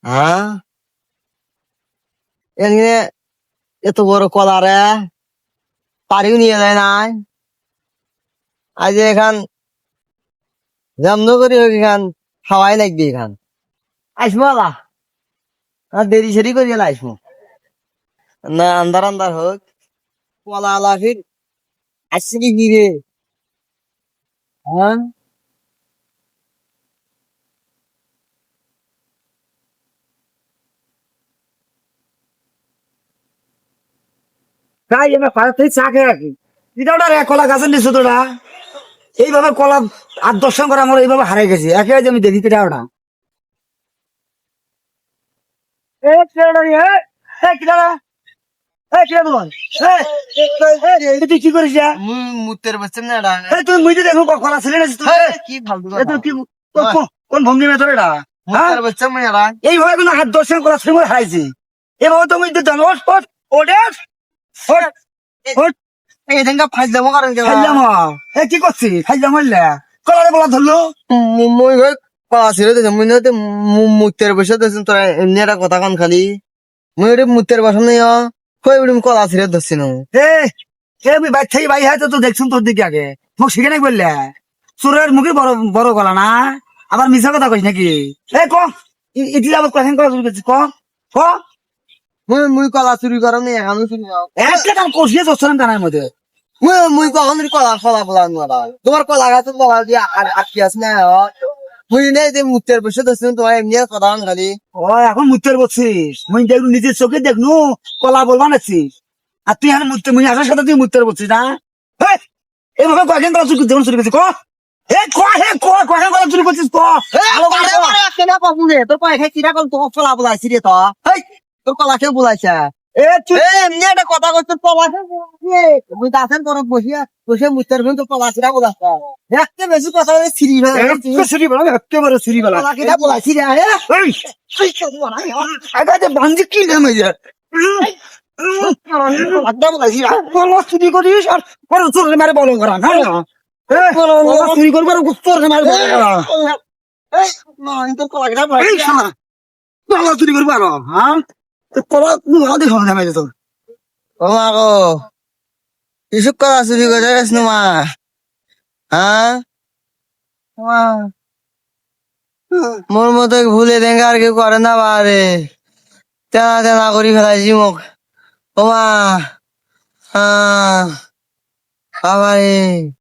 হ্যাঁ এখানে এত বড় কলা রে পারিও নিয়ে যায় নাই আজ এখান জামনো করি হোক এখান হাওয়াই লাগবে এখান আইসমো আলা আর দেরি সেরি করি এলা আইসমো না আন্দার আন্দার হোক কলা আলা ফির আসছে কি রে হ্যাঁ তাই এবার পাড়াতে চা খেয়ে রাখি এটা ওটা রে কলা গাছের নিচে তোরা এইভাবে কলা ৮-১০ করে আমার এইভাবে হারাই গেছে একে আমি দেখি এটা ওটা তুই কি করিস মুতের বসছেন না এটা তুই মুই দেখো কলা ছেলে না কি ফালতু কি কোন ভঙ্গি মেয়ে তোর এটা মুতের বসছেন না এটা এইভাবে কিন্তু ৮-১০ কলা ছেলে হারাইছি এভাবে তুমি জানো ওটে এই দেখা ফাইল যাবো কারণ খাইলাম কি করছি খাইলাম হইলে কলারে বলা ধরলো মই ভাই কলা ছিল মুই না মুতের বসে দিয়েছেন তোরা এমনি একটা কথা কান খালি মুই ওটা মুতের বসে নেই কই উড়ি কলা ছিল ধরছি না আমি বাইর থেকে বাই হয় তো দেখছুন তোর দিকে আগে মোক শিখে নাই বললে চোরের মুখে বড় বড় গলা না আবার মিছা কথা কইস নাকি ক ইটলি আবার কথা করা শুরু করছিস ক মুই কলা চুরি করো নি এখন চুরি একটা কাম কষিয়ে যাচ্ছে না টানার মধ্যে মুই কখন কলা কলা বলা নোয়ারা তোমার কলা গাছ কলা দিয়ে আটকি আছে না মুই নেই যে মুতের বসে দিয়েছেন তোমার এমনি কথা কান খালি ও এখন মুতের বলছিস মুই দেখলু নিজের চোখে দেখনু কলা বলবা নাছিস আর তুই এখন মুতে মুই আসার সাথে তুই মুতের বলছিস না এইভাবে কয়েকদিন কলা চুরি যেমন চুরি করছিস ক কয়েকদিন কলা চুরি করছিস ক তোর কয়েক কিরা কল তোর কলা বলাইছি রে তো তোর কলা কেউ বলাইছে এমনি একটা কথা করছে কলা মুই দাসেন তোর বসিয়া বসে মুতের ভিন তো কলা ছিড়া বলাচ্ছে দেখতে বেশি কথা বলে ছিড়ি একেবারে চুরি বেলা কলা কিরা বলাইছি রে বান্ধি কি নামে যায় চুরি করিস আর পরে চোর মারে বলো করা না চুরি করবো আর চোর মারে বলো করা তোর কলা কিরা কলা চুরি করবো আর হ্যাঁ কলা দেখো নামে তোর ও মা গো কিসব কলা চুরি করে গেছ মা হ্যাঁ মোর মতো ভুলে দেঙ্গে আর কেউ করে না বারে তেনা তেনা করি ফেলাইছি মোক ও মা হ্যাঁ বাবারে